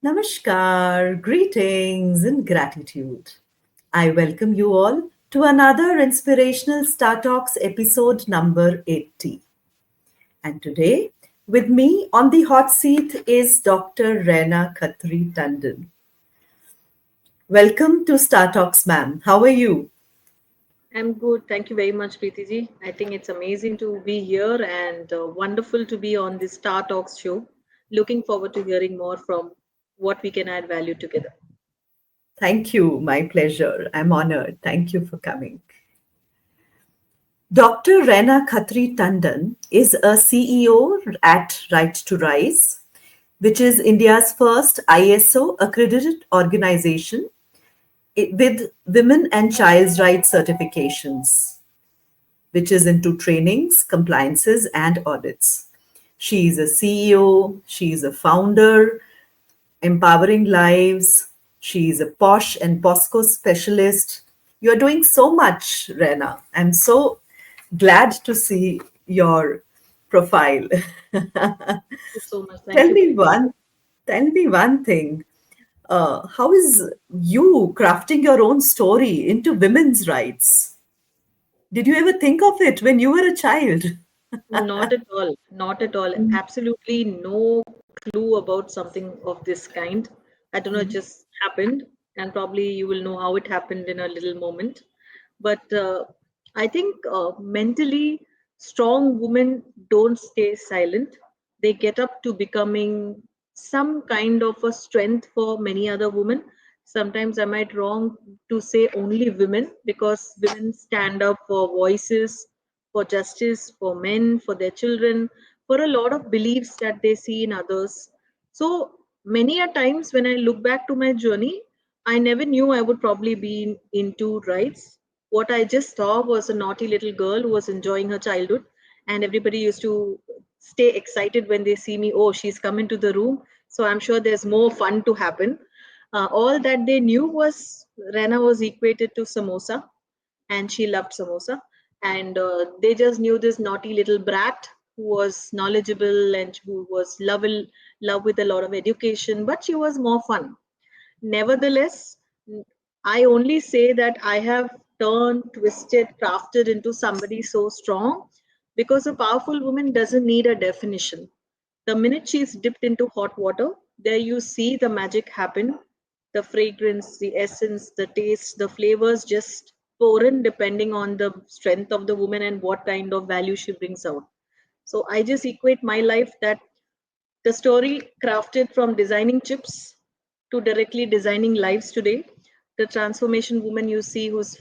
Namaskar, greetings, and gratitude. I welcome you all to another Inspirational Star Talks episode number 80. And today, with me on the hot seat is Dr. Raina Khatri Tandon. Welcome to Star Talks, ma'am. How are you? I'm good. Thank you very much, Preeti ji. I think it's amazing to be here and wonderful to be on this Star Talks show. Looking forward to hearing more from what we can add value together. Thank you. My pleasure. I'm honored. Thank you for coming. Dr. Raina Khatri Tandon is a CEO at Right to Rise, which is India's first ISO accredited organization with women and child's rights certifications, which is into trainings, compliances, and audits. She is a CEO, she is a founder, empowering lives, she is a POSH and POSCO specialist. You're doing so much, Rena. I'm so glad to see your profile. Thank you so much. tell Thank you, me Preeti ji. one Tell me one thing. How is you crafting your own story into women's rights? Did you ever think of it when you were a child? Not at all. Not at all. Absolutely no clue about something of this kind. I don't know, it just happened, and probably you will know how it happened in a little moment. But I think mentally strong women don't stay silent. They get up to becoming some kind of a strength for many other women. Sometimes I might wrong to say only women because women stand up for voices, for justice, for men, for their children, for a lot of beliefs that they see in others. So many a times when I look back to my journey, I never knew I would probably be into rights. What I just saw was a naughty little girl who was enjoying her childhood, and everybody used to stay excited when they see me. Oh, she's come into the room, so I'm sure there's more fun to happen. All that they knew was Rena was equated to samosa, and she loved samosa. And they just knew this naughty little brat who was knowledgeable and who was love with a lot of education, but she was more fun. Nevertheless, I only say that I have turned, twisted, crafted into somebody so strong because a powerful woman doesn't need a definition. The minute she's dipped into hot water, there you see the magic happen. The fragrance, the essence, the taste, the flavors just pour in depending on the strength of the woman and what kind of value she brings out. So I just equate my life that the story crafted from designing chips to directly designing lives today. The transformation woman you see who's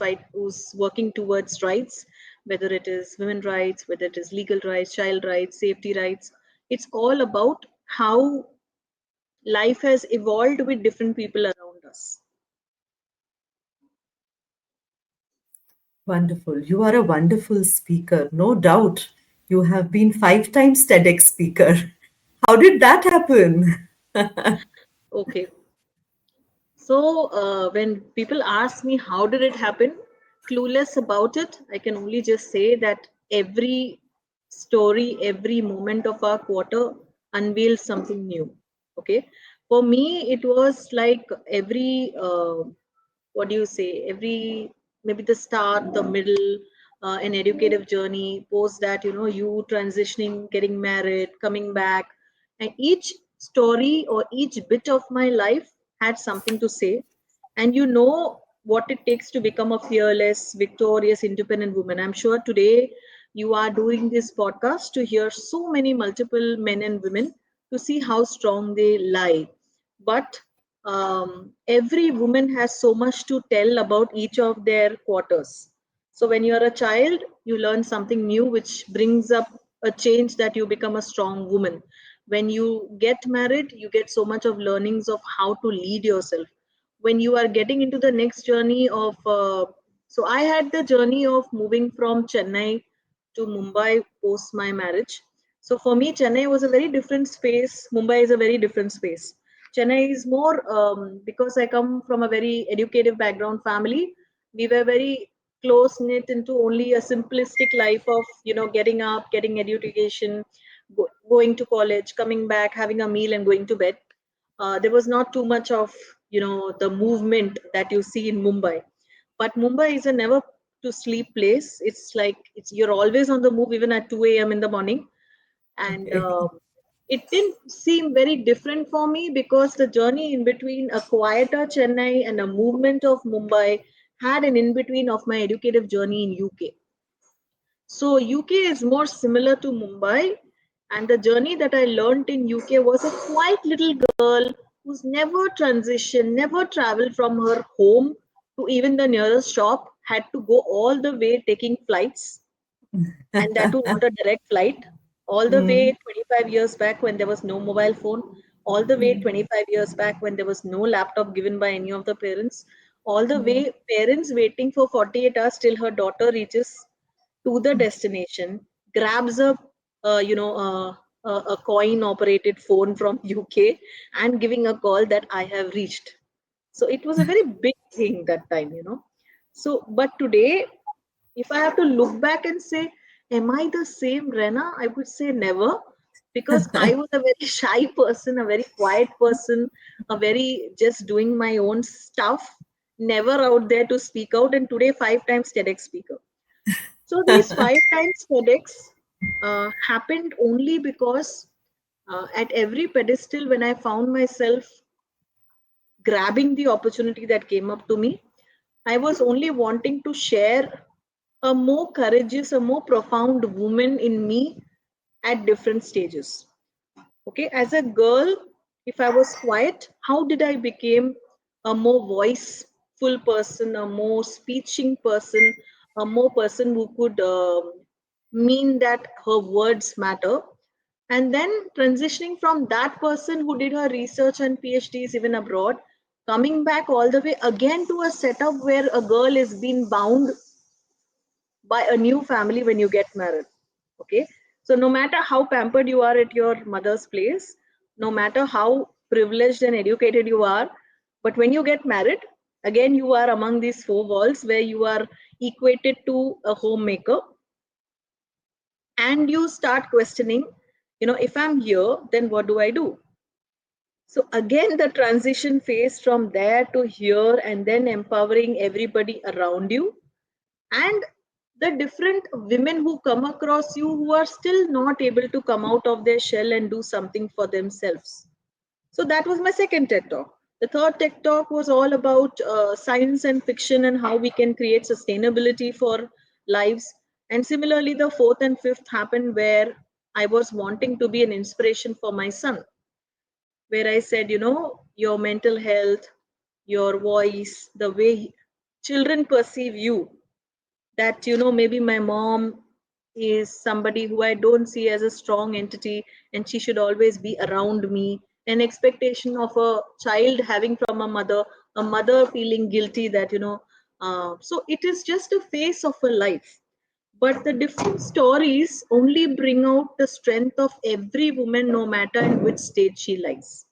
working towards rights, whether it is women rights, whether it is legal rights, child rights, safety rights, it's all about how life has evolved with different people around us. Wonderful. You are a wonderful speaker, no doubt. You have been 5 times TEDx speaker. How did that happen? Okay, so when people ask me how did it happen, clueless about it, I can only just say that every story, every moment of our quarter unveils something new. Okay, for me it was like every what do you say? Every maybe the start, the middle, an educative journey. Post that, you transitioning, getting married, coming back, and each story or each bit of my life had something to say. And you know what it takes to become a fearless, victorious, independent woman. I'm sure today you are doing this podcast to hear so many multiple men and women to see how strong they lie. But every woman has so much to tell about each of their quarters. So when you're a child, you learn something new, which brings up a change that you become a strong woman. When you get married, you get so much of learnings of how to lead yourself. When you are getting into the next journey of, so I had the journey of moving from Chennai to Mumbai post my marriage. So for me, Chennai was a very different space. Mumbai is a very different space. Chennai is more because I come from a very educative background family. We were very close knit into only a simplistic life of getting up, getting education, going to college, coming back, having a meal, and going to bed. There was not too much of, the movement that you see in Mumbai. But Mumbai is a never to sleep place. It's like you're always on the move, even at 2 a.m. in the morning. And Okay. it didn't seem very different for me because the journey in between a quieter Chennai and a movement of Mumbai had an in between of my educative journey in UK. So UK is more similar to Mumbai, and the journey that I learned in UK was a quiet little girl who's never transitioned, never traveled from her home to even the nearest shop, had to go all the way taking flights, and that too not a direct flight, all the way Mm, 25 years back when there was no mobile phone, all the way 25 years back when there was no laptop given by any of the parents, all the way parents waiting for 48 hours till her daughter reaches to the destination, grabs a coin operated phone from UK and giving a call that I have reached. So it was a very big thing that time. So, but today, if I have to look back and say, am I the same Rena? I would say never, because I was a very shy person, a very quiet person, a very just doing my own stuff, never out there to speak out. And today, 5 times TEDx speaker. So these 5 times TEDx happened only because at every pedestal, when I found myself grabbing the opportunity that came up to me, I was only wanting to share a more courageous, a more profound woman in me at different stages. Okay, as a girl, if I was quiet, how did I become a more voiceful person, a more speeching person, a more person who could mean that her words matter? And then transitioning from that person who did her research and PhDs even abroad, coming back all the way again to a setup where a girl is being bound by a new family when you get married. Okay, so no matter how pampered you are at your mother's place, no matter how privileged and educated you are, but when you get married, again you are among these four walls where you are equated to a homemaker, and you start questioning, if I'm here, then what do I do? So again, the transition phase from there to here, and then empowering everybody around you, and the different women who come across you who are still not able to come out of their shell and do something for themselves. So that was my second TED talk. The third TED talk was all about science and fiction and how we can create sustainability for lives. And similarly, the fourth and fifth happened where I was wanting to be an inspiration for my son, where I said, your mental health, your voice, the way children perceive you, that maybe my mom is somebody who I don't see as a strong entity, and she should always be around me, an expectation of a child having from a mother feeling guilty that so it is just a phase of a life, but the different stories only bring out the strength of every woman no matter in which stage she lies.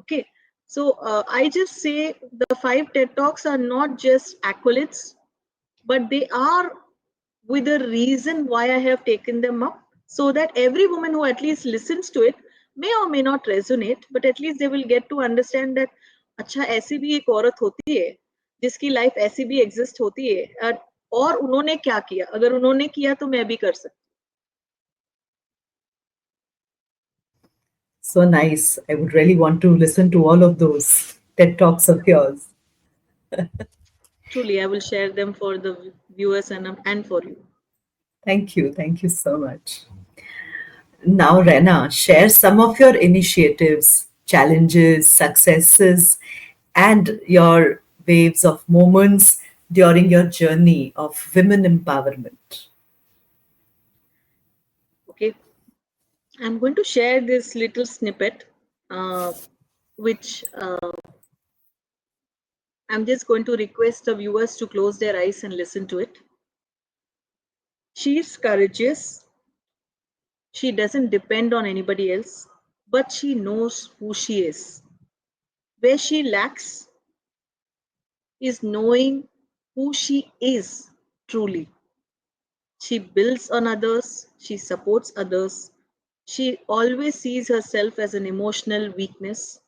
Okay, so I just say the 5 TED talks are not just accolades, but they are with a reason why I have taken them up, so that every woman who at least listens to it may or may not resonate, but at least they will get to understand that अच्छा ऐसी भी एक औरत होती है जिसकी life ऐसी भी एग्जिस्ट होती है, और उन्होंने क्या किया, अगर उन्होंने किया तो मैं भी कर सकती so nice. I would really want to listen to all of those TED Talks of yours. हूँ. Truly, I will share them for the viewers and for you. Thank you. Thank you so much. Now, Rena, share some of your initiatives, challenges, successes, and your waves of moments during your journey of women empowerment. Okay, I'm going to share this little snippet, uh, which I'm just going to request the viewers to close their eyes and listen to it. She is courageous. She doesn't depend on anybody else, but she knows who she is. Where she lacks is knowing who she is truly. She builds on others, she supports others. She always sees herself as an emotional weakness.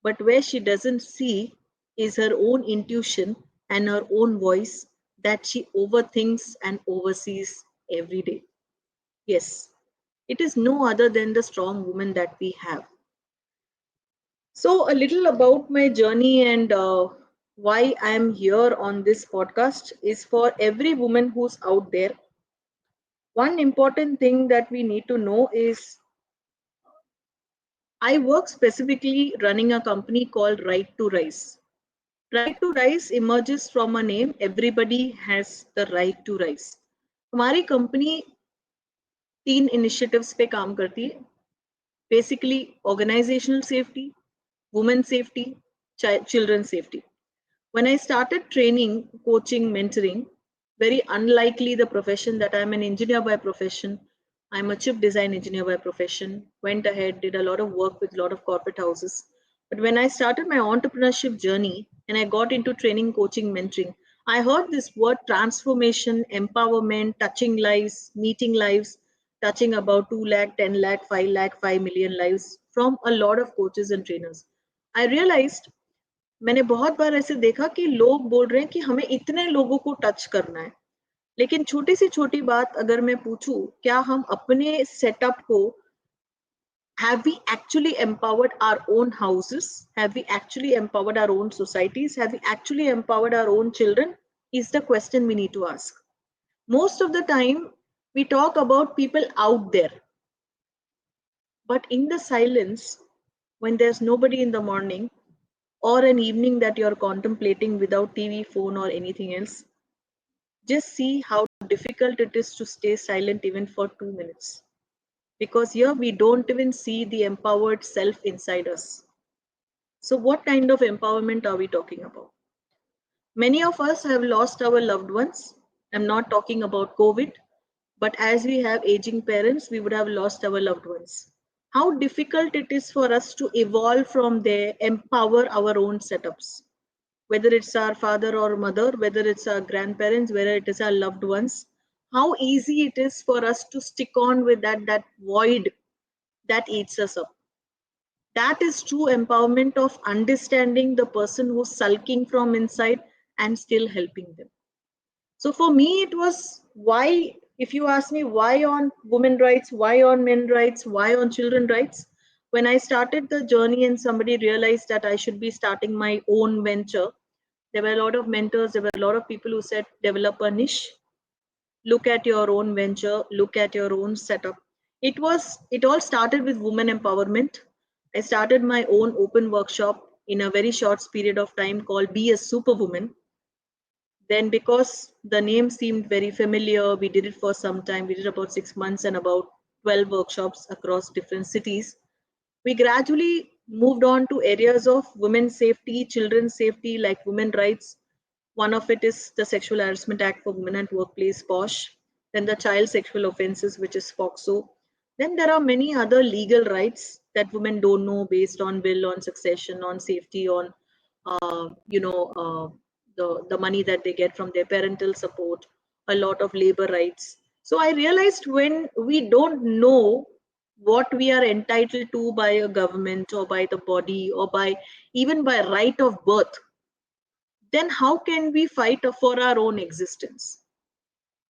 But where she doesn't see is her own intuition and her own voice that she overthinks and oversees every day. Yes, it is no other than the strong woman that we have. So, a little about my journey and why I'm here on this podcast is for every woman who's out there. One important thing that we need to know is I work specifically running a company called Right to Rise. Right to Rise emerges from a name, everybody has the right to rise. हमारी company तीन initiatives पे काम करती है. Basically, organizational safety, women safety, children safety. When I started training, coaching, mentoring, very unlikely the profession that I'm an engineer by profession, I'm a chip design engineer by profession, went ahead, did a lot of work with a lot of corporate houses. But when I started my entrepreneurship journey and I got into training, coaching, mentoring, I heard this word transformation, empowerment, touching lives, meeting lives, touching about 2 lakh, 10 lakh, 5 lakh, 5 million lives from a lot of coaches and trainers. I realized मैंने बहुत बार ऐसे देखा कि लोग बोल रहे हैं कि हमें इतने लोगों को टच करना है, लेकिन छोटी सी छोटी बात अगर मैं पूछूं, क्या हम अपने सेटअप को have we actually empowered our own houses? Have we actually empowered our own societies? Have we actually empowered our own children? Is the question we need to ask. Most of the time, we talk about people out there, but in the silence, when there's nobody in the morning, or an evening that you're contemplating without TV, phone, or anything else, just see how difficult it is to stay silent even for 2 minutes. Because here we don't even see the empowered self inside us. So, what kind of empowerment are we talking about? Many of us have lost our loved ones. I'm not talking about COVID, but as we have aging parents, we would have lost our loved ones. How difficult it is for us to evolve from there, empower our own setups, whether it's our father or mother, whether it's our grandparents, whether it is our loved ones, how easy it is for us to stick on with that void that eats us up. That is true empowerment of understanding the person who's sulking from inside and still helping them. So for me, it was why, if you ask me why on women rights, why on men rights, why on children rights, when I started the journey and somebody realized that I should be starting my own venture, there were a lot of mentors, there were a lot of people who said, develop a niche, look at your own venture, look at your own setup. It all started with women empowerment. I started my own open workshop in a very short period of time called Be a Superwoman. Then, because the name seemed very familiar, we did it for some time. We did about 6 months and about 12 workshops across different cities. We gradually moved on to areas of women's safety, children's safety, like women rights. One of it is the Sexual Harassment Act for Women at Workplace, POSH. Then the Child Sexual Offences, which is FOXO. Then there are many other legal rights that women don't know based on will, on succession, on safety, on uh, you know uh, the money that they get from their parental support, a lot of labor rights. So I realized when we don't know what we are entitled to by a government or by the body or by even by right of birth, then how can we fight for our own existence?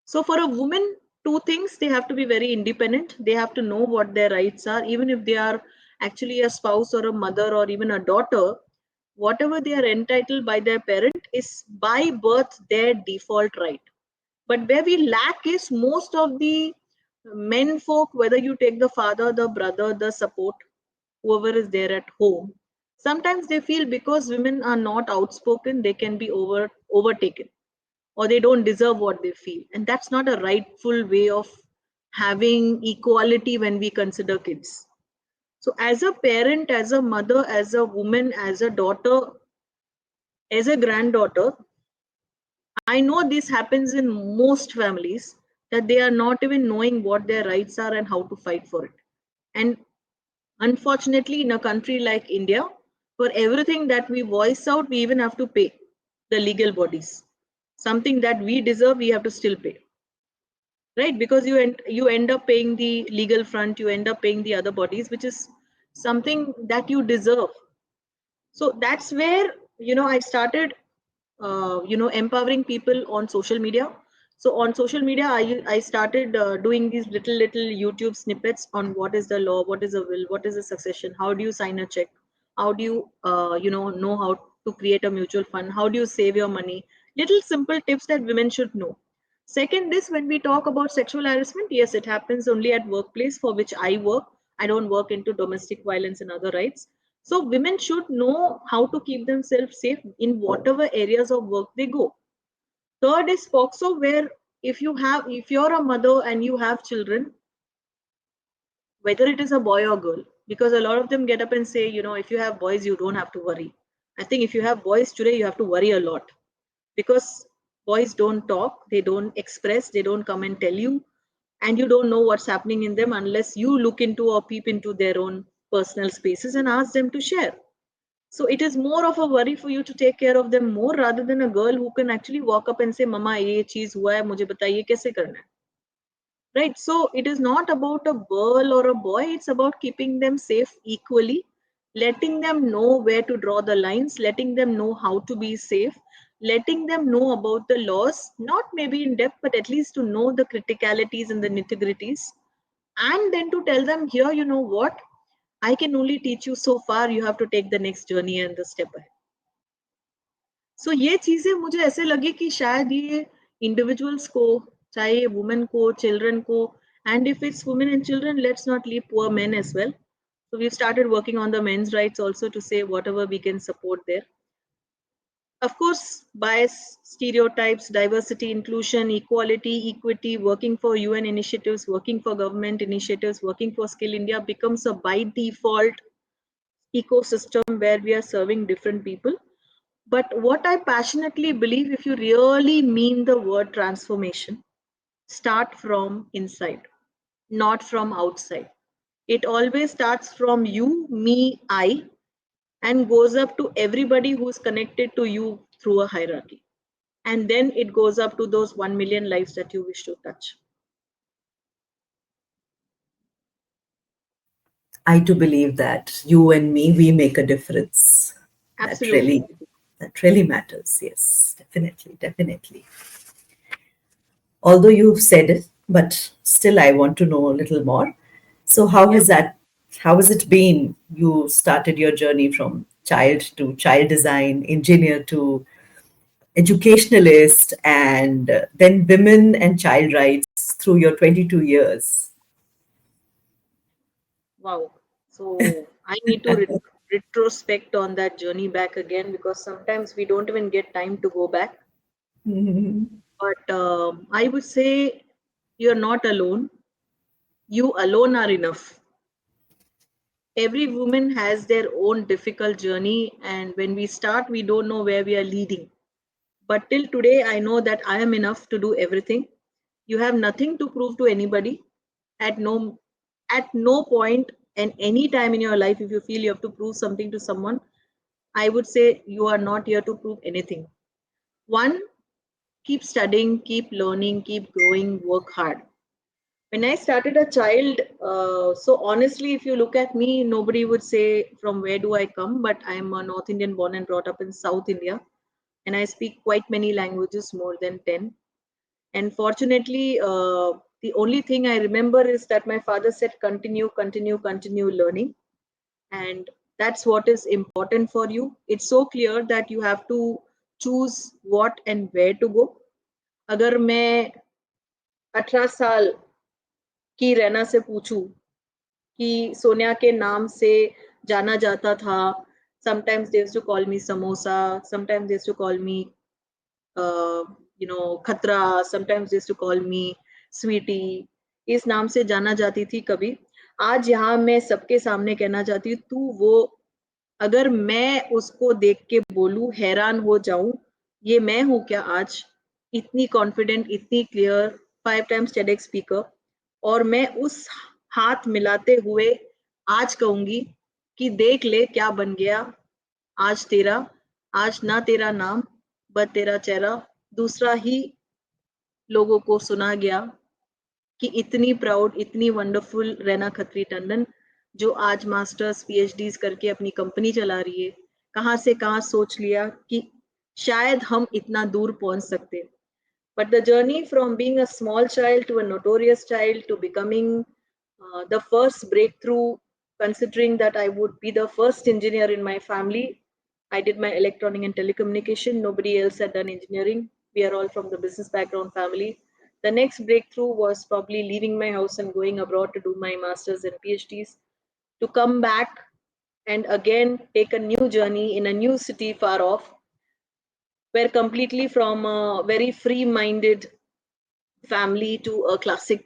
So for a woman, two things: they have to be very independent, they have to know what their rights are, even if they are actually a spouse or a mother or even a daughter. Whatever they are entitled by their parent is by birth their default right. But where we lack is most of the men folk, whether you take the father, the brother, the support, whoever is there at home, sometimes they feel because women are not outspoken, they can be overtaken, or they don't deserve what they feel. And that's not a rightful way of having equality when we consider kids. So, as a parent, as a mother, as a woman, as a daughter, as a granddaughter, I know this happens in most families, that they are not even knowing what their rights are and how to fight for it. And unfortunately, in a country like India, for everything that we voice out, we even have to pay the legal bodies. Something that we deserve, we have to still pay, right? Because you end up paying the legal front, you end up paying the other bodies, which is something that you deserve. So that's where, I started, empowering people on social media. So on social media, I started doing these little YouTube snippets on what is the law, what is a will, what is a succession, how do you sign a check, how do you, know how to create a mutual fund, how do you save your money, little simple tips that women should know. Second is, when we talk about sexual harassment, yes, it happens only at workplace for which I work. I don't work into domestic violence and other rights. So women should know how to keep themselves safe in whatever areas of work they go. Third is FOXO, where if you're a mother and you have children, whether it is a boy or girl, because a lot of them get up and say, if you have boys, you don't have to worry. I think if you have boys today, you have to worry a lot, because boys don't talk, they don't express, they don't come and tell you, and you don't know what's happening in them unless you look into or peep into their own personal spaces and ask them to share. So it is more of a worry for you to take care of them more, rather than a girl who can actually walk up and say, "Mama, ये चीज हुआ है, मुझे बताइए कैसे करना है." Right? So it is not about a girl or a boy, it's about keeping them safe equally, letting them know where to draw the lines, letting them know how to be safe, letting them know about the laws, not maybe in depth, but at least to know the criticalities and the nitty gritties. And then to tell them, here, you know what? I can only teach you so far, you have to take the next journey and the step ahead. सो ये चीजें मुझे ऐसे लगी कि शायद ये individuals को, चाहे ये वुमेन को, चिल्ड्रन को, and if it's women and children, let's not leave poor men as well. So we've started working on the men's rights also, to say whatever we can support there. Of course, bias, stereotypes, diversity, inclusion, equality, equity, working for UN initiatives, working for government initiatives, working for Skill India becomes a by default ecosystem where we are serving different people. But what I passionately believe, if you really mean the word transformation, start from inside, not from outside. It always starts from you, me, I, and goes up to everybody who's connected to you through a hierarchy. And then it goes up to those 1 million lives that you wish to touch. I do believe that you and me, we make a difference. That Absolutely. really, that really matters. Yes, definitely, definitely. Although you've said it, but still I want to know a little more. So Yep. how has it been? You started your journey from child to child design, engineer to educationalist, and then women and child rights through your 22 years. Wow. So I need to retrospect on that journey back again, because sometimes we don't even get time to go back. Mhm. But I would say you're not alone. You alone are enough. Every woman has their own difficult journey, and when we start, we don't know where we are leading. But till today, I know that I am enough to do everything. You have nothing to prove to anybody. At no at no point and any time in your life, if you feel you have to prove something to someone, I would say you are not here to prove anything. One, keep studying, keep learning, keep growing, work hard. When I started a child, so honestly, if you look at me, nobody would say from where do I come, but I'm a North Indian born and brought up in South India, and I speak quite many languages, more than 10. And fortunately, the only thing I remember is that my father said, continue, continue, continue learning. And that's what is important for you. It's so clear that you have to choose what and where to go. अगर मैं 18 साल की रैना से पूछूं कि सोनिया के नाम से जाना जाता था, sometimes they used to call me samosa, sometimes they used to call me खतरा, sometimes they used to call me sweetie, इस नाम से जाना जाती थी कभी. आज यहाँ मैं सबके सामने कहना चाहती हूँ, तू वो, अगर मैं उसको देख के बोलूं, हैरान हो जाऊं, ये मैं हूं क्या आज, इतनी कॉन्फिडेंट, इतनी क्लियर, 5 टाइम्स TEDx स्पीकर. और मैं उस हाथ मिलाते हुए आज कहूंगी कि देख ले क्या बन गया आज तेरा, आज ना तेरा नाम बट तेरा चेहरा दूसरा ही लोगों को सुना गया, कि इतनी प्राउड, इतनी वंडरफुल रैना खत्री टंडन, जो आज मास्टर्स PhDs करके अपनी कंपनी चला रही है, कहाँ से कहाँ सोच लिया कि शायद हम इतना दूर पहुंच सकते. But the journey from being a small child to a notorious child to becoming the first breakthrough, considering that I would be the first engineer in my family. I did my electronic and telecommunication. Nobody else had done engineering. We are all from the business background family. The next breakthrough was probably leaving my house and going abroad to do my masters and PhDs, to come back and again take a new journey in a new city far off, where completely from a very free minded family to a classic,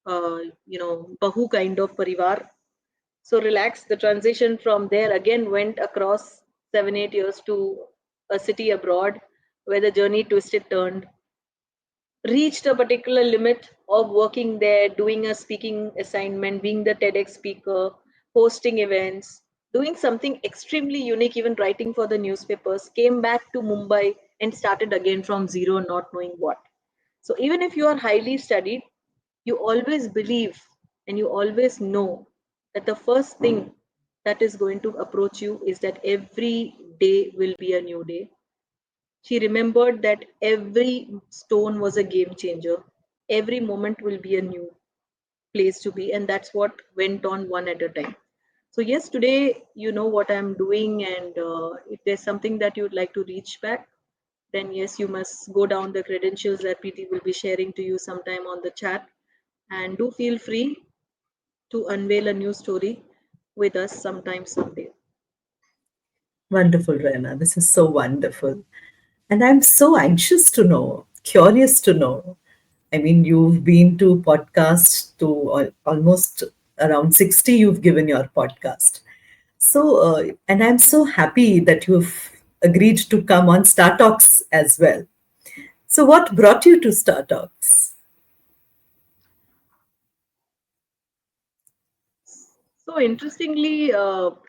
Bahu kind of parivar. So relaxed. The transition from there again went across 7, 8 years to a city abroad, where the journey twisted, turned, reached a particular limit of working there, doing a speaking assignment, being the TEDx speaker, hosting events, doing something extremely unique, even writing for the newspapers, came back to Mumbai and started again from zero, not knowing what. So even if you are highly studied, you always believe and you always know that the first thing that is going to approach you is that every day will be a new day. She remembered that every stone was a game changer. Every moment will be a new place to be, and that's what went on one at a time. So, yes, today you know what I'm doing, and if there's something that you'd like to reach back, then yes, you must go down the credentials that PT will be sharing to you sometime on the chat. And do feel free to unveil a new story with us sometime someday. Wonderful, Rena. This is so wonderful. And I'm so anxious to know, curious to know. I mean, you've been to podcasts to almost around 60, you've given your podcast. So, and I'm so happy that you've agreed to come on Star Talks as well. So, what brought you to Star Talks? So interestingly,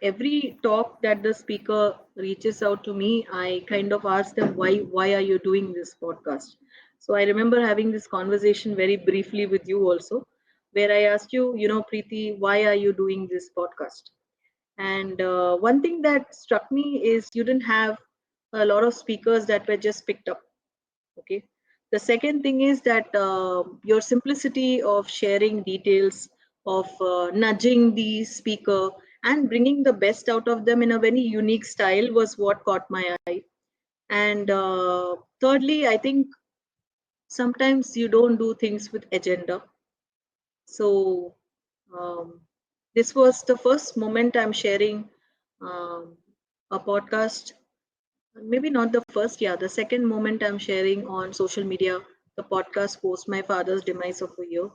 every talk that the speaker reaches out to me, I kind of ask them, why are you doing this podcast? So I remember having this conversation very briefly with you also, where I asked you, Preeti, why are you doing this podcast? And one thing that struck me is you didn't have a lot of speakers that were just picked up. Okay. The second thing is that your simplicity of sharing details, of nudging the speaker and bringing the best out of them in a very unique style was what caught my eye. And thirdly, I think sometimes you don't do things with agenda. So um, this was the first moment I'm sharing um, a podcast. Maybe not the first, yeah, the second moment I'm sharing on social media, the podcast post my father's demise of a year.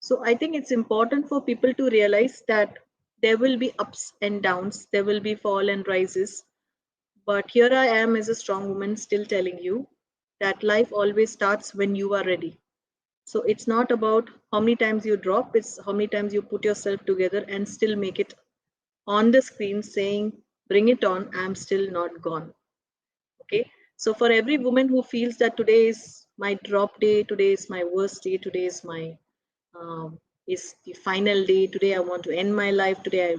So I think it's important for people to realize that there will be ups and downs, there will be fall and rises. But here I am as a strong woman still telling you that life always starts when you are ready. So it's not about how many times you drop, it's how many times you put yourself together and still make it on the screen saying, bring it on, I'm still not gone. Okay. So for every woman who feels that today is my drop day, today is my worst day, today is my is the final day, today I want to end my life, today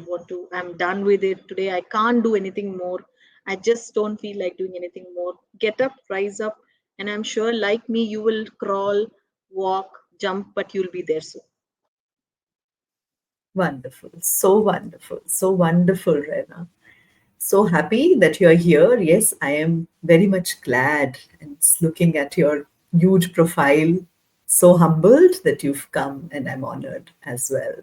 I'm done with it, today I can't do anything more, I just don't feel like doing anything more, get up, rise up, and I'm sure like me you will crawl, walk, jump, but you'll be there soon. Wonderful, so wonderful, Rena. So happy that you're here. Yes, I am very much glad and looking at your huge profile. So humbled that you've come, and I'm honored as well.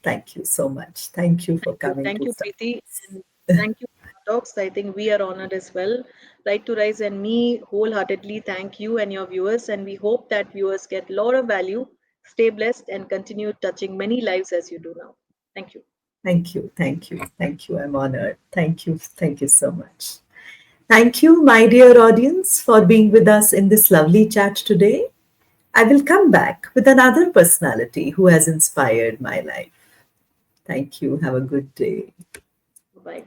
Thank you so much. Thank you for coming Thank to you, Star Preeti, Talks. and thank you, Talks. I think we are honored as well. Right to Rise and me wholeheartedly thank you and your viewers, and we hope that viewers get a lot of value. Stay blessed and continue touching many lives as you do now. Thank you. Thank you. I'm honored. Thank you so much. Thank you, my dear audience, for being with us in this lovely chat today. I will come back with another personality who has inspired my life. Thank you. Have a good day. Bye bye.